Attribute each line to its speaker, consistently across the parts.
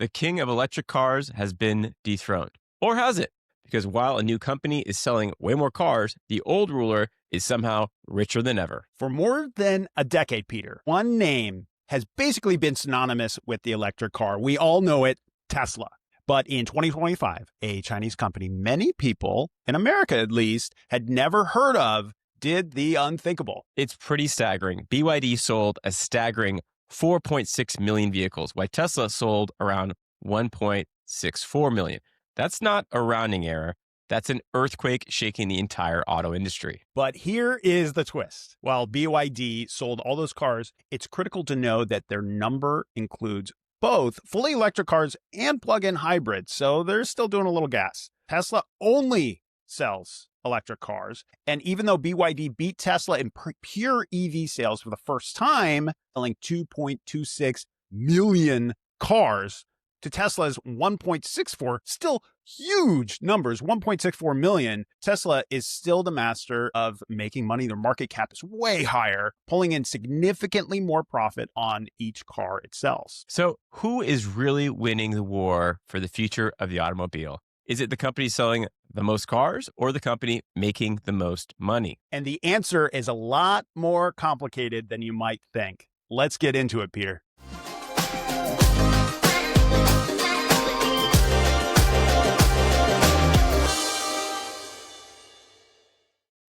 Speaker 1: The king of electric cars has been dethroned. Or has it? Because while a new company is selling way more cars, the old ruler is somehow richer than ever.
Speaker 2: For more than a decade, Peter, one name has basically been synonymous with the electric car. We all know it, Tesla. But in 2025, a Chinese company many people, in America at least, had never heard of, did the unthinkable.
Speaker 1: It's pretty staggering. BYD sold a staggering 4.6 million vehicles, while Tesla sold around 1.64 million. That's not a rounding error. That's an earthquake shaking the entire auto industry.
Speaker 2: But here is the twist. While BYD sold all those cars, it's critical to know that their number includes both fully electric cars and plug-in hybrids, so they're still doing a little gas. Tesla only sells electric cars, and even though BYD beat Tesla in pure EV sales for the first time, selling 2.26 million cars to Tesla's 1.64, still huge numbers, 1.64 million. Tesla is still the master of making money. Their market cap is way higher, pulling in significantly more profit on each car it sells.
Speaker 1: So who is really winning the war for the future of the automobile? Is it the company selling the most cars or the company making the most money?
Speaker 2: And the answer is a lot more complicated than you might think. Let's get into it, Peter.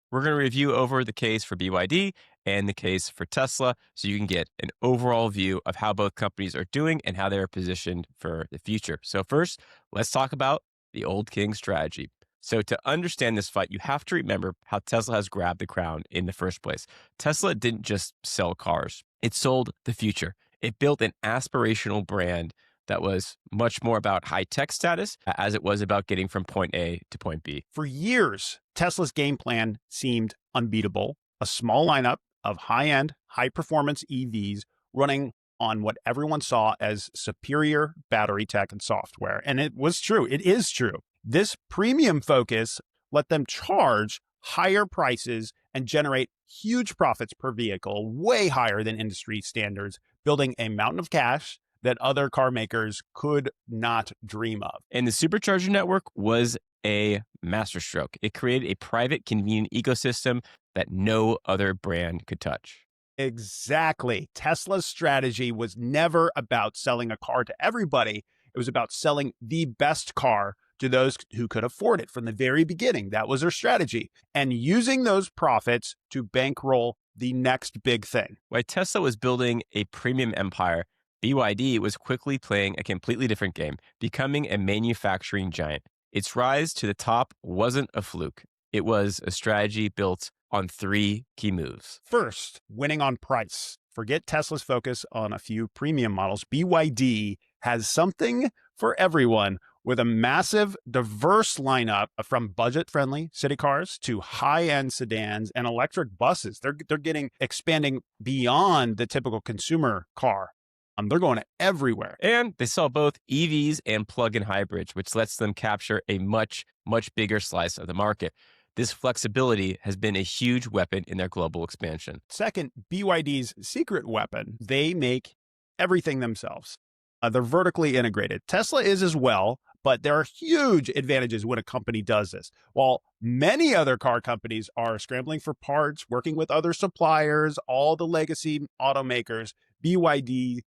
Speaker 1: We're going to review over the case for BYD and the case for Tesla so you can get an overall view of how both companies are doing and how they are positioned for the future. So first, let's talk about the old king strategy. So to understand this fight, you have to remember how Tesla has grabbed the crown in the first place. Tesla didn't just sell cars. It sold the future. It built an aspirational brand that was much more about high-tech status as it was about getting from point A to point B.
Speaker 2: For years, Tesla's game plan seemed unbeatable. A small lineup of high-end, high-performance EVs running on what everyone saw as superior battery tech and software. And it was true. It is true. This premium focus let them charge higher prices and generate huge profits per vehicle, way higher than industry standards, building a mountain of cash that other car makers could not dream of.
Speaker 1: And the supercharger network was a masterstroke. It created a private, convenient ecosystem that no other brand could touch.
Speaker 2: Exactly. Tesla's strategy was never about selling a car to everybody. It was about selling the best car to those who could afford it from the very beginning. That was their strategy. And using those profits to bankroll the next big thing.
Speaker 1: While Tesla was building a premium empire, BYD was quickly playing a completely different game, becoming a manufacturing giant. Its rise to the top wasn't a fluke. It was a strategy built on three key moves.
Speaker 2: First, winning on price. Forget Tesla's focus on a few premium models. BYD has something for everyone with a massive, diverse lineup from budget-friendly city cars to high-end sedans and electric buses. They're expanding beyond the typical consumer car. They're going everywhere.
Speaker 1: And they sell both EVs and plug-in hybrids, which lets them capture a much, much bigger slice of the market. This flexibility has been a huge weapon in their global expansion.
Speaker 2: Second, BYD's secret weapon, they make everything themselves. They're vertically integrated. Tesla is as well, but there are huge advantages when a company does this. While many other car companies are scrambling for parts, working with other suppliers, all the legacy automakers, BYD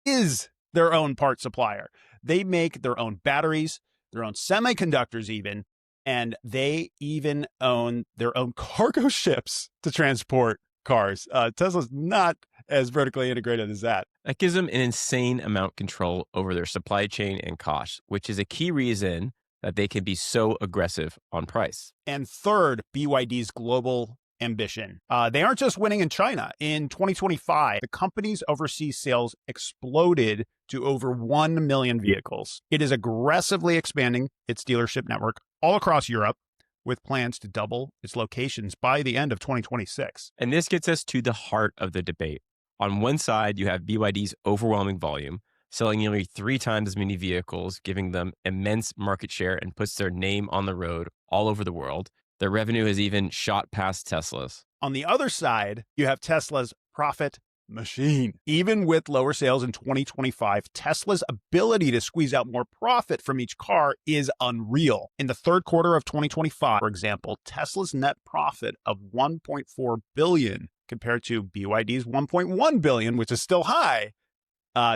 Speaker 2: is their own part supplier. They make their own batteries, their own semiconductors even, and they even own their own cargo ships to transport cars. Tesla's not as vertically integrated as that.
Speaker 1: That gives them an insane amount of control over their supply chain and costs, which is a key reason that they can be so aggressive on price.
Speaker 2: And third, BYD's global ambition. They aren't just winning in China. In 2025, the company's overseas sales exploded to over 1 million vehicles. It is aggressively expanding its dealership network all across Europe, with plans to double its locations by the end of 2026.
Speaker 1: And this gets us to the heart of the debate. On one side, you have BYD's overwhelming volume, selling nearly 3 times as many vehicles, giving them immense market share and puts their name on the road all over the world. Their revenue has even shot past Tesla's.
Speaker 2: On the other side, you have Tesla's profit machine. Even with lower sales in 2025, Tesla's ability to squeeze out more profit from each car is unreal. In the third quarter of 2025, for example, Tesla's net profit of 1.4 billion compared to BYD's 1.1 billion, which is still high,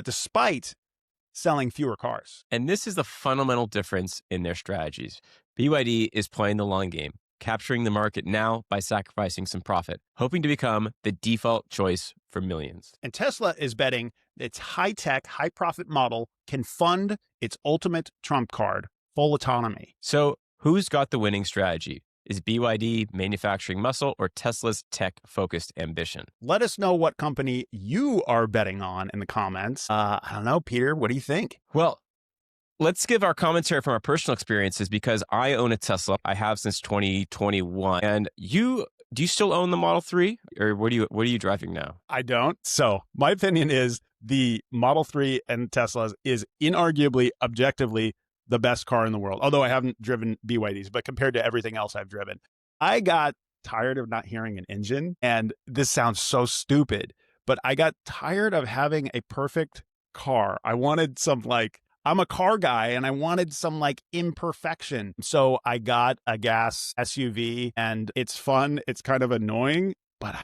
Speaker 2: despite selling fewer cars.
Speaker 1: And this is the fundamental difference in their strategies. BYD is playing the long game, capturing the market now by sacrificing some profit, hoping to become the default choice for millions.
Speaker 2: And Tesla is betting its high-tech, high-profit model can fund its ultimate trump card, full autonomy.
Speaker 1: So who's got the winning strategy? Is BYD manufacturing muscle or Tesla's tech-focused ambition?
Speaker 2: Let us know what company you are betting on in the comments. I don't know, Peter, what do you think?
Speaker 1: Well, let's give our commentary from our personal experiences because I own a Tesla. I have since 2021. And do you still own the Model 3 or what are you driving now?
Speaker 2: I don't. So my opinion is the Model 3 and Teslas is inarguably, objectively, the best car in the world. Although I haven't driven BYDs, but compared to everything else I've driven, I got tired of not hearing an engine. And this sounds so stupid, but I got tired of having a perfect car. I wanted some I'm a car guy and I wanted some imperfection. So I got a gas SUV and it's fun. It's kind of annoying, but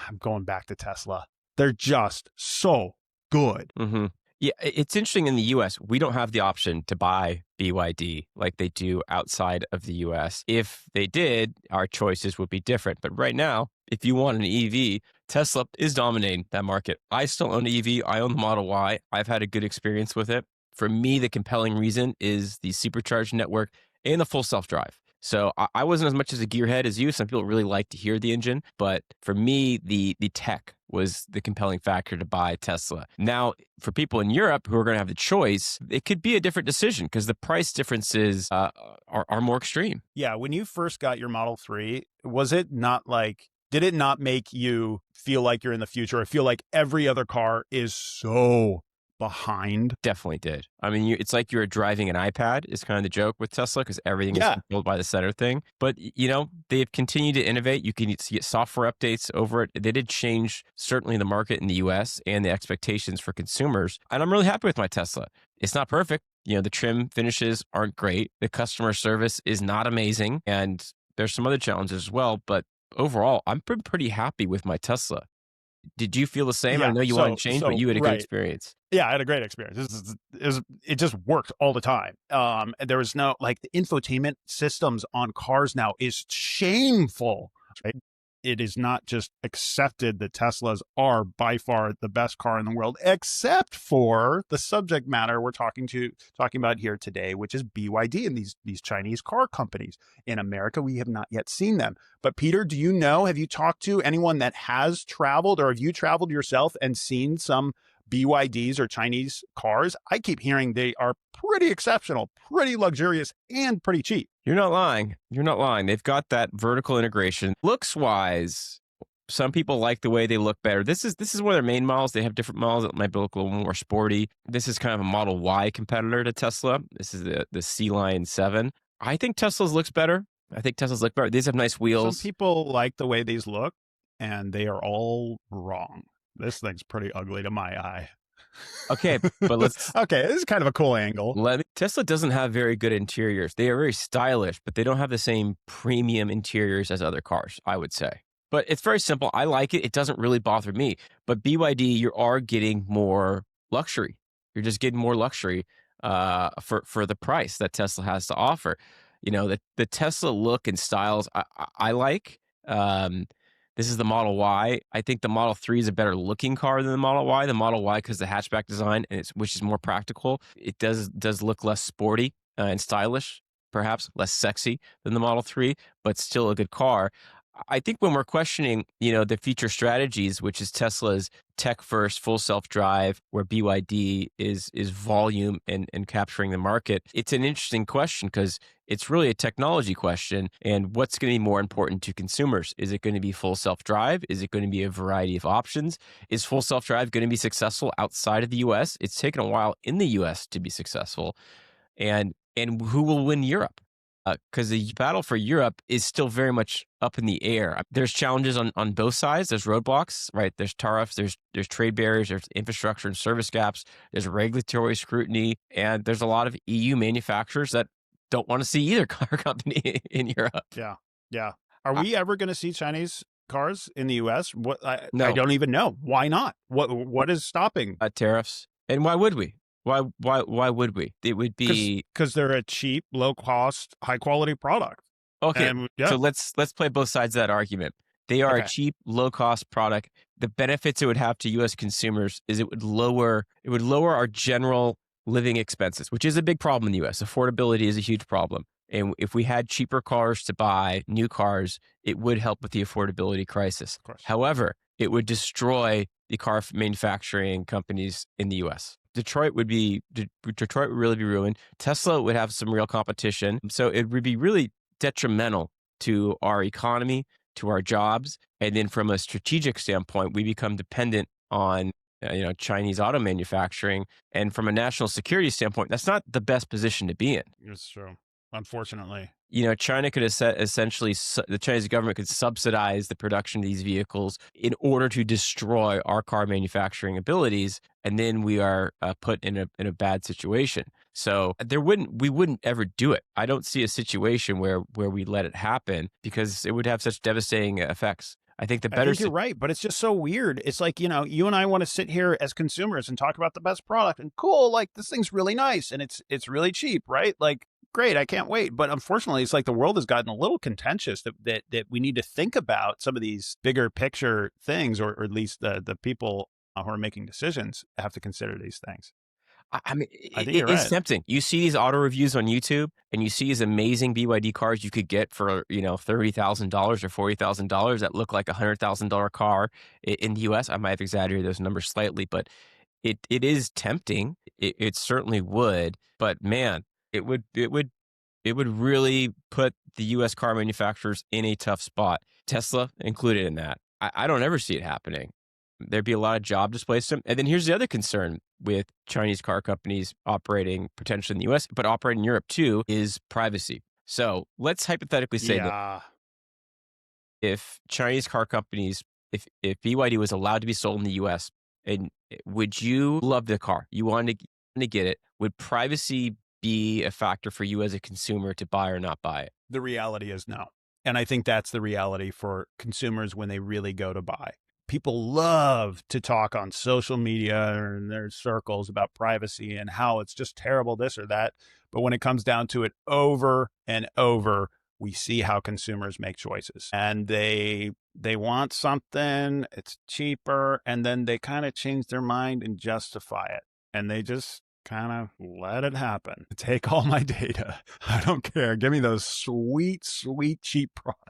Speaker 2: I'm going back to Tesla. They're just so good.
Speaker 1: Mm-hmm. Yeah, it's interesting in the US, we don't have the option to buy BYD like they do outside of the US. If they did, our choices would be different. But right now, if you want an EV, Tesla is dominating that market. I still own an EV. I own the Model Y. I've had a good experience with it. For me, the compelling reason is the supercharged network and the full self-drive. So I wasn't as much as a gearhead as you. Some people really like to hear the engine, but for me, the tech was the compelling factor to buy Tesla. Now, for people in Europe who are going to have the choice, it could be a different decision because the price differences are more extreme.
Speaker 2: Yeah, when you first got your Model 3, did it not make you feel like you're in the future or feel like every other car is so behind?
Speaker 1: Definitely did. I mean, it's like you're driving an iPad is kind of the joke with Tesla because everything is controlled by the center thing. But, they've continued to innovate. You can get software updates over it. They did change certainly the market in the US and the expectations for consumers. And I'm really happy with my Tesla. It's not perfect. The trim finishes aren't great. The customer service is not amazing. And there's some other challenges as well. But overall, I'm pretty happy with my Tesla. Did you feel the same?
Speaker 2: Yeah,
Speaker 1: I know you wanted to change, but you had a good experience.
Speaker 2: Yeah, I had a great experience. It just worked all the time. There was no the infotainment systems on cars now is shameful. Right? It is not just accepted that Teslas are by far the best car in the world, except for the subject matter we're talking about here today, which is BYD and these Chinese car companies. In America, we have not yet seen them. But Peter, have you talked to anyone that has traveled, or have you traveled yourself and seen some BYDs or Chinese cars? I keep hearing they are pretty exceptional, pretty luxurious, and pretty cheap.
Speaker 1: You're not lying. They've got that vertical integration. Looks wise, some people like the way they look better. This is one of their main models. They have different models that might look a little more sporty. This is kind of a Model Y competitor to Tesla. This is the C-Line 7. I think Tesla's looks better. These have nice wheels.
Speaker 2: Some people like the way these look, and they are all wrong. This thing's pretty ugly to my eye.
Speaker 1: Okay, but
Speaker 2: okay, this is kind of a cool angle.
Speaker 1: Tesla doesn't have very good interiors. They are very stylish, but they don't have the same premium interiors as other cars, I would say. But it's very simple. I like it. It doesn't really bother me. But BYD, you are getting more luxury. You're just getting more luxury for the price that Tesla has to offer. The Tesla look and styles I like. This is the Model Y. I think the Model 3 is a better looking car than the Model Y. The Model Y, because the hatchback design, which is more practical, it does look less sporty and stylish, perhaps less sexy than the Model 3, but still a good car. I think when we're questioning, the future strategies, which is Tesla's tech-first full self-drive, where BYD is volume and capturing the market, it's an interesting question because it's really a technology question. And what's going to be more important to consumers? Is it going to be full self-drive? Is it going to be a variety of options? Is full self-drive going to be successful outside of the U.S.? It's taken a while in the U.S. to be successful. And who will win Europe? because the battle for Europe is still very much up in the air. There's challenges on both sides. There's roadblocks, right? There's tariffs, there's trade barriers, there's infrastructure and service gaps, there's regulatory scrutiny, and there's a lot of EU manufacturers that don't want to see either car company in Europe.
Speaker 2: Yeah. Yeah. Are
Speaker 1: Uh,
Speaker 2: we ever going to see Chinese cars in the US? What I
Speaker 1: no,
Speaker 2: don't even know. Why not? What is stopping?
Speaker 1: tariffs. And why would we? Why would we? It would be
Speaker 2: Because they're a cheap, low cost, high quality product.
Speaker 1: okay.
Speaker 2: And yeah.
Speaker 1: So let's play both sides of that argument. They are a
Speaker 2: Okay.
Speaker 1: cheap, low cost product. The benefits it would have to U.S. consumers is it would lower our general living expenses, which is a big problem in the U.S. Affordability is a huge problem. And if we had cheaper cars to buy, new cars, it would help with the affordability crisis.
Speaker 2: Of course.
Speaker 1: However, it would destroy the car manufacturing companies in the U.S. Detroit would really be ruined. Tesla would have some real competition. So it would be really detrimental to our economy, to our jobs. And then from a strategic standpoint, we become dependent on Chinese auto manufacturing. And from a national security standpoint, that's not the best position to be in.
Speaker 2: It's true. Unfortunately.
Speaker 1: China could essentially, the Chinese government could subsidize the production of these vehicles in order to destroy our car manufacturing abilities, and then we are put in a bad situation. So we wouldn't ever do it. I don't see a situation where we let it happen because it would have such devastating effects. I think
Speaker 2: I think you're right, but it's just so weird. It's like, you and I want to sit here as consumers and talk about the best product and cool, like this thing's really nice and it's really cheap, right? Like, great, I can't wait. But unfortunately, it's like the world has gotten a little contentious that we need to think about some of these bigger picture things, or at least the people who are making decisions have to consider these things.
Speaker 1: I mean,
Speaker 2: I think you're
Speaker 1: it's
Speaker 2: right.
Speaker 1: tempting. You see these auto reviews on YouTube, and you see these amazing BYD cars you could get for $30,000 or $40,000 that look like $100,000 car in the U.S. I might have exaggerated those numbers slightly, but it is tempting. It certainly would, but man, it would really put the U.S. car manufacturers in a tough spot. Tesla included in that. I don't ever see it happening. There'd be a lot of job displacement. And then here's the other concern with Chinese car companies operating potentially in the US, but operating in Europe too, is privacy. So let's hypothetically say that
Speaker 2: Yeah.
Speaker 1: if Chinese car companies, if BYD was allowed to be sold in the US, and would you love the car? You wanted to get it. Would privacy be a factor for you as a consumer to buy or not buy it?
Speaker 2: The reality is no. And I think that's the reality for consumers when they really go to buy. People love to talk on social media or in their circles about privacy and how it's just terrible, this or that. But when it comes down to it, over and over, we see how consumers make choices. And they want something, it's cheaper, and then they kind of change their mind and justify it. And they just kind of let it happen. Take all my data. I don't care. Give me those sweet, sweet, cheap products.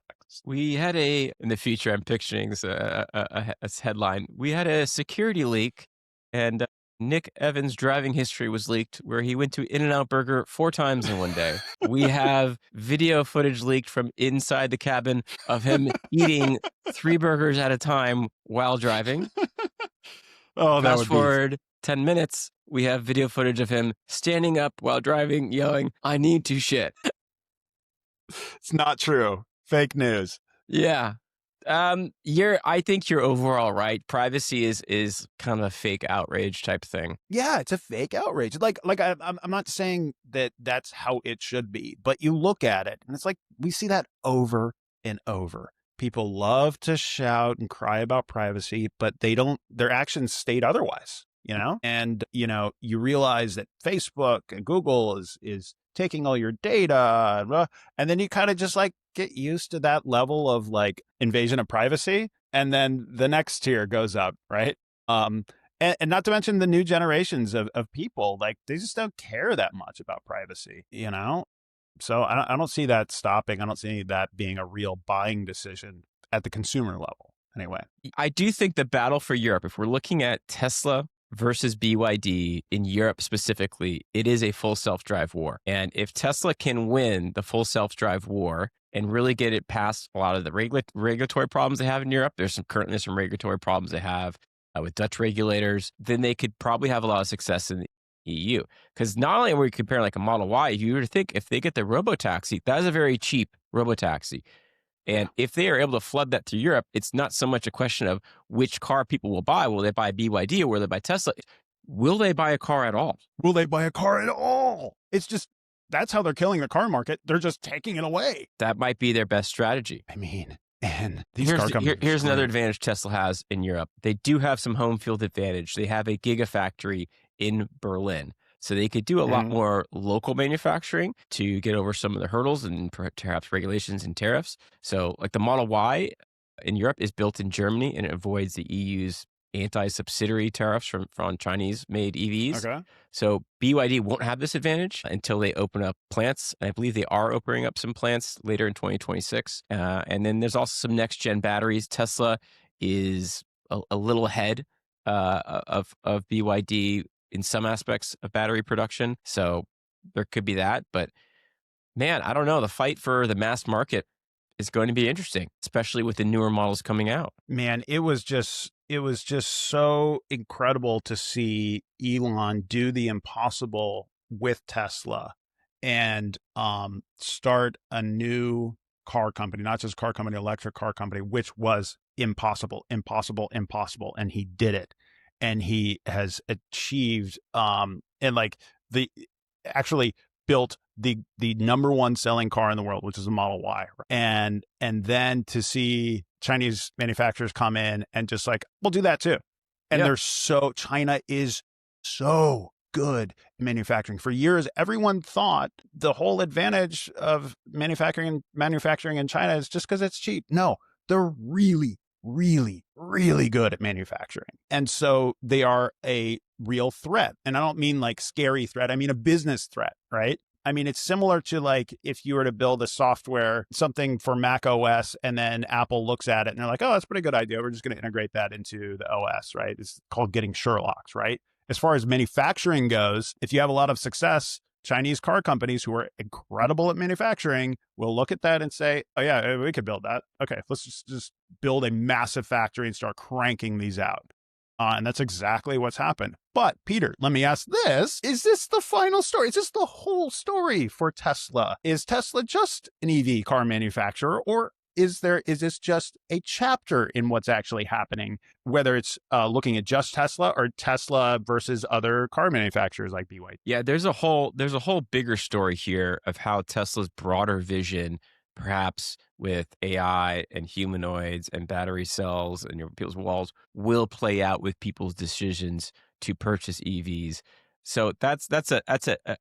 Speaker 1: We had in the future, I'm picturing this a headline. We had a security leak, and Nick Evans' driving history was leaked, where he went to In-N-Out Burger 4 times in one day. We have video footage leaked from inside the cabin of him eating 3 burgers at a time while driving.
Speaker 2: Oh, that
Speaker 1: Fast
Speaker 2: would
Speaker 1: forward 10 minutes, we have video footage of him standing up while driving, yelling, "I need to shit."
Speaker 2: It's not true. Fake news.
Speaker 1: Yeah. I think you're overall right. Privacy is kind of a fake outrage type thing.
Speaker 2: Yeah, it's a fake outrage. I'm not saying that that's how it should be, but you look at it and it's like we see that over and over. People love to shout and cry about privacy, but their actions state otherwise, And, you realize that Facebook and Google is taking all your data, and then you kind of just like get used to that level of like invasion of privacy. And then the next tier goes up, right? And not to mention the new generations of people, like they just don't care that much about privacy, So I don't see that stopping. I don't see that being a real buying decision at the consumer level anyway.
Speaker 1: I do think the battle for Europe, if we're looking at Tesla versus BYD in Europe specifically, it is a full self-drive war. And if Tesla can win the full self-drive war and really get it past a lot of the regulatory problems they have in Europe, there's currently some regulatory problems they have with Dutch regulators, then they could probably have a lot of success EU. Because not only are we comparing like a Model Y, if you were to think if they get the robotaxi, that is a very cheap robotaxi.
Speaker 2: Yeah.
Speaker 1: And if they are able to flood that to Europe, it's not so much a question of which car people will buy. Will they buy BYD or will they buy Tesla? Will they buy a car at all?
Speaker 2: Will they buy a car at all? It's just that's how they're killing the car market. They're just taking it away.
Speaker 1: That might be their best strategy.
Speaker 2: I mean, and these car companies.
Speaker 1: Here's another advantage Tesla has in Europe. They do have some home field advantage. They have a gigafactory in Berlin. So they could do a lot more local manufacturing to get over some of the hurdles and perhaps regulations and tariffs. So like the Model Y in Europe is built in Germany and it avoids the EU's anti-subsidiary tariffs from Chinese-made EVs.
Speaker 2: Okay.
Speaker 1: So BYD won't have this advantage until they open up plants. I believe they are opening up some plants later in 2026. And then there's also some next-gen batteries. Tesla is a little ahead of BYD in some aspects of battery production. So there could be that. But man, I don't know. The fight for the mass market is going to be interesting, especially with the newer models coming out.
Speaker 2: Man, it was just so incredible to see Elon do the impossible with Tesla and start a new car company, not just car company, electric car company, which was impossible, and he did it. And he has achieved and like the actually built the number one selling car in the world, which is a Model Y. And then to see Chinese manufacturers come in and just like, we'll do that too. And China is so good at manufacturing. For years, everyone thought the whole advantage of manufacturing in China is just because it's cheap. No, they're really, really, really good at manufacturing. And so they are a real threat. And I don't mean like scary threat. I mean a business threat, right? I mean, it's similar to like if you were to build a software, something for Mac OS, and then Apple looks at it and they're like, oh, that's a pretty good idea. We're just going to integrate that into the OS, right? It's called getting Sherlock's, right? As far as manufacturing goes, if you have a lot of success, Chinese car companies who are incredible at manufacturing will look at that and say, oh yeah, we could build that. Okay, let's just build a massive factory and start cranking these out. And that's exactly what's happened. But Peter, let me ask this. Is this the final story? Is this the whole story for Tesla? Is Tesla just an EV car manufacturer, or is this just a chapter in what's actually happening, whether it's looking at just Tesla or Tesla versus other car manufacturers like BYD?
Speaker 1: Yeah, there's a whole bigger story here of how Tesla's broader vision, perhaps with AI and humanoids and battery cells and people's walls, will play out with people's decisions to purchase EVs. So that's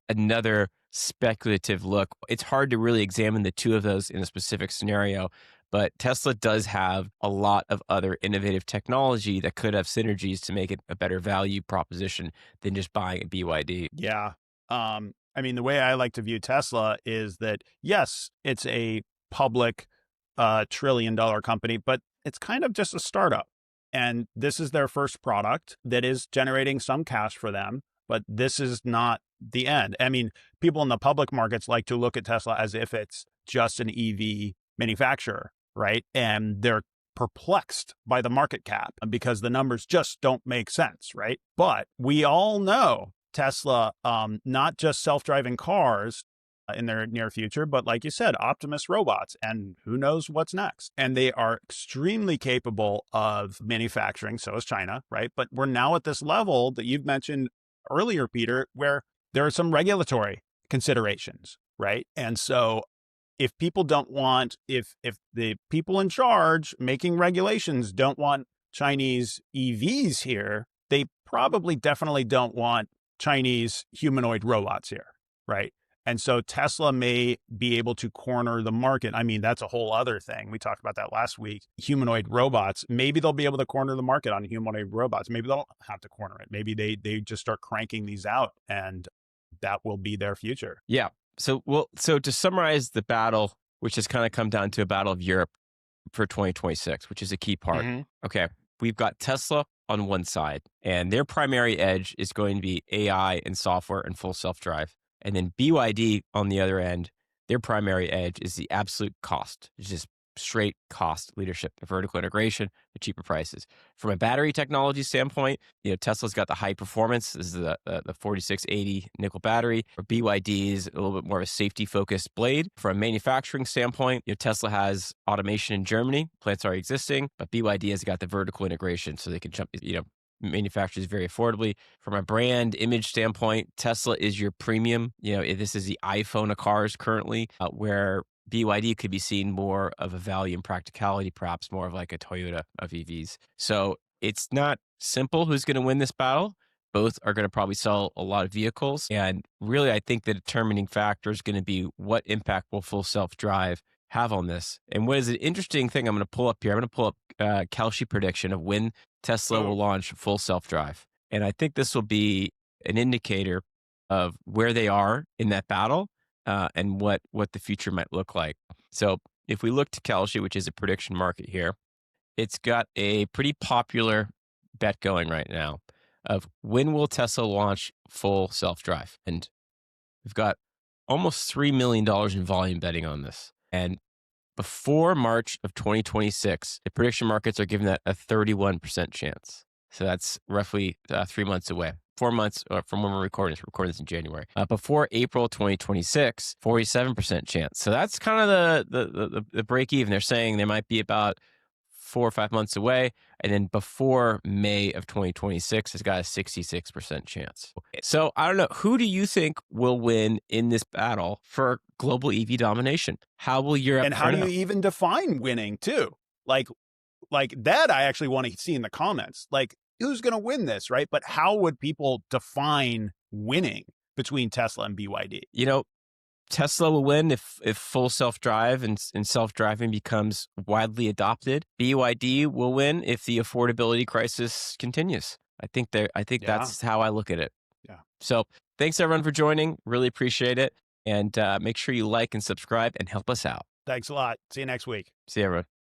Speaker 1: another speculative look. It's hard to really examine the two of those in a specific scenario, but Tesla does have a lot of other innovative technology that could have synergies to make it a better value proposition than just buying a BYD.
Speaker 2: Yeah. I mean, the way I like to view Tesla is that, yes, it's a public $1 trillion company, but it's kind of just a startup. And this is their first product that is generating some cash for them, but this is not the end. I mean, people in the public markets like to look at Tesla as if it's just an EV manufacturer, right? And they're perplexed by the market cap because the numbers just don't make sense, right? But we all know Tesla, not just self-driving cars in their near future, but like you said, Optimus robots, and who knows what's next. And they are extremely capable of manufacturing. So is China, right? But we're now at this level that you've mentioned earlier, Peter, where there are some regulatory considerations, right? And so if people don't want, if the people in charge making regulations don't want Chinese EVs here, they probably definitely don't want Chinese humanoid robots here, right? And so Tesla may be able to corner the market. I mean, that's a whole other thing. We talked about that last week. Humanoid robots, maybe they'll be able to corner the market on humanoid robots. Maybe they'll have to corner it. Maybe they just start cranking these out, and that will be their future.
Speaker 1: Yeah. So to summarize the battle, which has kind of come down to a battle of Europe for 2026, which is a key part.
Speaker 2: Mm-hmm.
Speaker 1: Okay. We've got Tesla on one side, and their primary edge is going to be AI and software and full self-drive. And then BYD on the other end, their primary edge is the absolute cost. It's just straight cost leadership, the vertical integration, the cheaper prices. From a battery technology standpoint, Tesla's got the high performance. This is the 4680 nickel battery. Or BYD is a little bit more of a safety focused blade. From a manufacturing standpoint, Tesla has automation in Germany. Plants are existing, but BYD has got the vertical integration, so they can jump, manufactures very affordably. From a brand image standpoint, Tesla is your premium. This is the iPhone of cars currently, where BYD could be seen more of a value and practicality, perhaps more of like a Toyota of EVs. So it's not simple who's going to win this battle. Both are going to probably sell a lot of vehicles. And really, I think the determining factor is going to be what impact will full self-drive have on this. And what is an interesting thing I'm going to pull up here, I'm going to pull up Kalshi prediction of when Tesla will launch full self-drive. And I think this will be an indicator of where they are in that battle. And what the future might look like. So if we look to Kalshi, which is a prediction market here, it's got a pretty popular bet going right now of when will Tesla launch full self-drive. And we've got almost $3 million in volume betting on this. And before March of 2026, the prediction markets are giving that a 31% chance. So that's roughly 3 months away. 4 months from when we're recording this in January. Before April 2026, 47% chance. So that's kind of the break even. They're saying they might be about 4 or 5 months away. And then before May of 2026, it's got a 66% chance. So I don't know. Who do you think will win in this battle for global EV domination? How will Europe
Speaker 2: And how do you even define winning too? Like that I actually want to see in the comments. Like, who's going to win this, right? But how would people define winning between Tesla and BYD?
Speaker 1: Tesla will win if full self-drive and self-driving becomes widely adopted. BYD will win if the affordability crisis continues. I think that's how I look at it.
Speaker 2: Yeah.
Speaker 1: So thanks everyone for joining. Really appreciate it. And make sure you like and subscribe and help us out.
Speaker 2: Thanks a lot. See you next week.
Speaker 1: See you everyone.